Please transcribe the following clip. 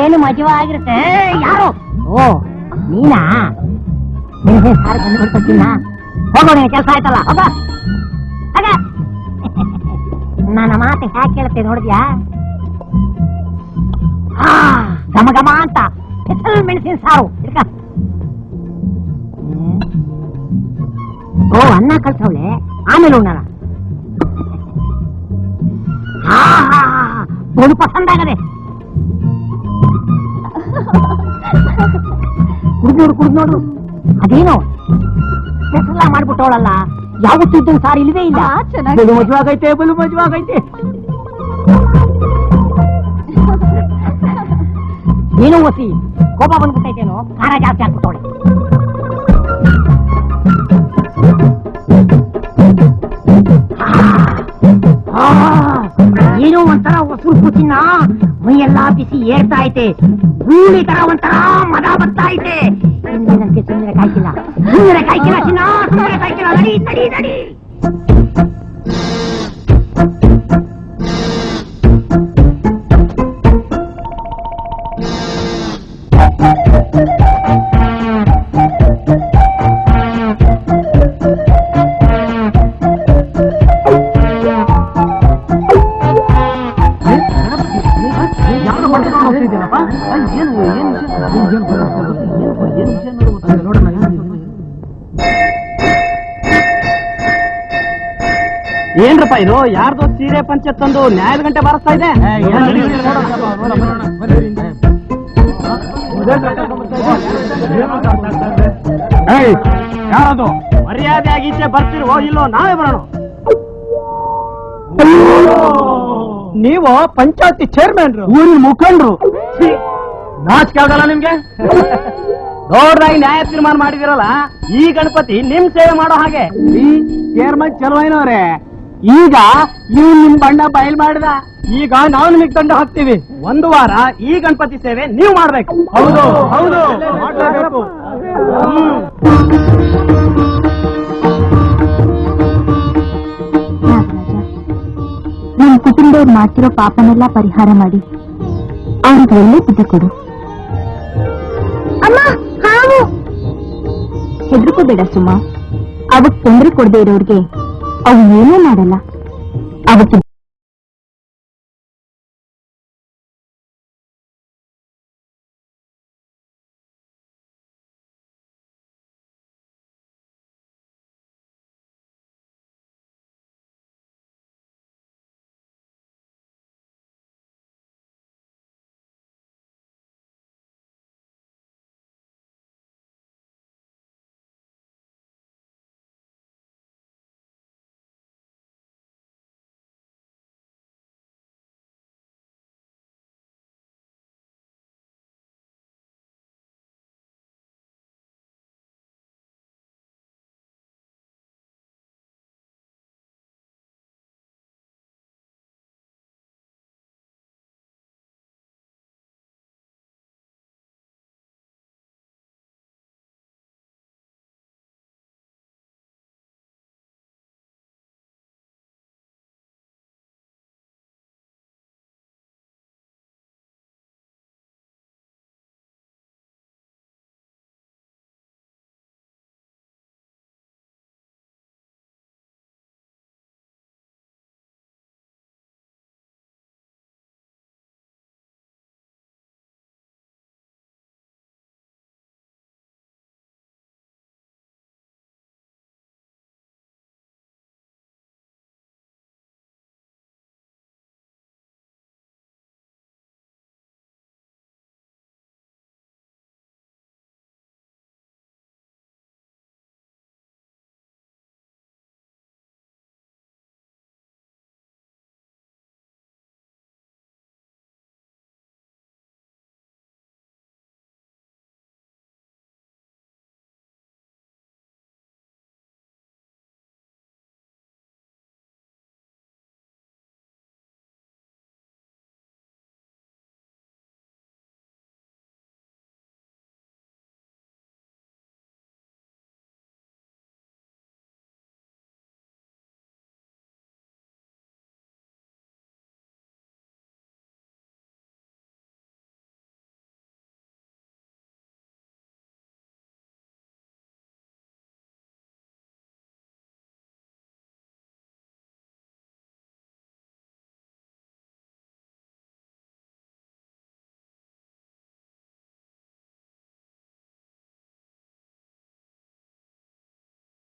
ಏನು ಮಜವಾಗಿರುತ್ತೆ. ಯಾರು? ಓ ನೀನಾ? ಸಾರು ಬಂದು ಬಿಡ್ಕೊತೀನ. ಹೋಗೋಣ, ಕೆಲಸ ಆಯ್ತಲ್ಲ, ಹೋಗ. ನನ್ನ ಮಾತು ಹ್ಯಾಕ್ ಕೇಳುತ್ತೆ ನೋಡಿದ್ಯಾ? ಘಮ ಘಮ ಅಂತ ಮೆಣಸಿನ ಸಾರು. ಓ ಅನ್ನ ಕಳ್ಸವಳೆ, ಆಮೇಲೆ ಉಣ್ಣಣ. ನೋಡು ಪಸಂದ್ ಆಗದೆ. ಕುಡ್ದು ನೋಡು. ಅದೇನೋ ಸ್ಪೆಷಲ್ ಮಾಡ್ಬಿಟ್ಟವಳಲ್ಲ, ಯಾವತ್ತೂ ಇದ್ದಂಗೆ ಸಾರು ಇಲ್ವೇ ಇಲ್ಲ. ಬಲು ಮಜವಾಗೈತೆ. ಏನೋ ಒಸಿ ಕೋಪ ಬಂದ್ಬಿಟ್ಟೈತೇನೋ, ಖಾರ ಜಾಸ್ತಿ ಹಾಕ್ಬಿಟ್ಟವಳೆ. ಏನೋ ಒಂಥರ ಹೊಸರು ಕೂಚಿನ ಮೈಯೆಲ್ಲ ಬಿಸಿ ಏರ್ತಾ ಐತೆ. ಗೂಳಿ ತರ ಒಂಥರ ಮದ ಬರ್ತಾ ಐತೆ. ಸುಮ್ಮನೆ ಕಾಯ್ಕಿಲ್ಲ ಚಿನ್ನ, ಸುಮ್ಮನೆ ಕಾಯ್ಕಿಲ್ಲ. ನಡಿ. ಏನ್ರಪ್ಪ ಇದು? ಯಾರ್ದೋ ಸೀರೆ ಪಂಚೆ ತಂದು ನ್ಯಾಯದ ಗಂಟೆ ಬಾರಿಸ್ತಾ ಇದೆ. ಯಾರದು? ಮರ್ಯಾದೆ ಆಗೀಚೆ ಬರ್ತಿರೋ ಇಲ್ಲೋ ನಾವೇ ಬರೋಣ. ನೀವು ಪಂಚಾಯತಿ ಚೇರ್ಮನ್ರು, ಊರಿನ ಮುಖಂಡ್ರು, ನಾಚಿಕೆ ಆಗಲ್ಲ ನಿಮ್ಗೆ? ದೊಡ್ಡದಾಗಿ ನ್ಯಾಯ ತೀರ್ಮಾನ ಮಾಡಿದಿರಲ್ಲ, ಈ ಗಣಪತಿ ನಿಮ್ ಸೇವೆ ಮಾಡೋ ಹಾಗೆ. ಚೇರ್ಮನ್ ಚಲೋಯ್ನವ್ರೆ, ಈಗ ನೀವು ನಿಮ್ ಬಣ್ಣ ಬಯಲ್ ಮಾಡಿದ, ಈಗ ನಾವು ನಿಮಗೆ ದಂಡ ಹಾಕ್ತೀವಿ. ಒಂದು ವಾರ ಈ ಗಣಪತಿ ಸೇವೆ ನೀವು ಮಾಡ್ಬೇಕು. ಹೌದು ಮಾಡಲೇಬೇಕು. ನಿಮ್ ಕುಟುಂಬದವ್ರು ಮಾಡ್ತಿರೋ ಪಾಪನೆಲ್ಲ ಪರಿಹಾರ ಮಾಡಿ ಅವ್ರಿಗೆ ಒಳ್ಳೆ ಬುದ್ಧಿ ಕೊಡು. ಅಮ್ಮ, ಹಾವು ಹೆದರ್ಕೋಬೇಡ ಸುಮ್ಮ. ಅವಕ್ ತೊಂದರೆ ಕೊಡದೆ ಇರೋರ್ಗೆ ಅವು ಏನೂ ಮಾಡಲ್ಲ. ಅವಕ್ಕೆ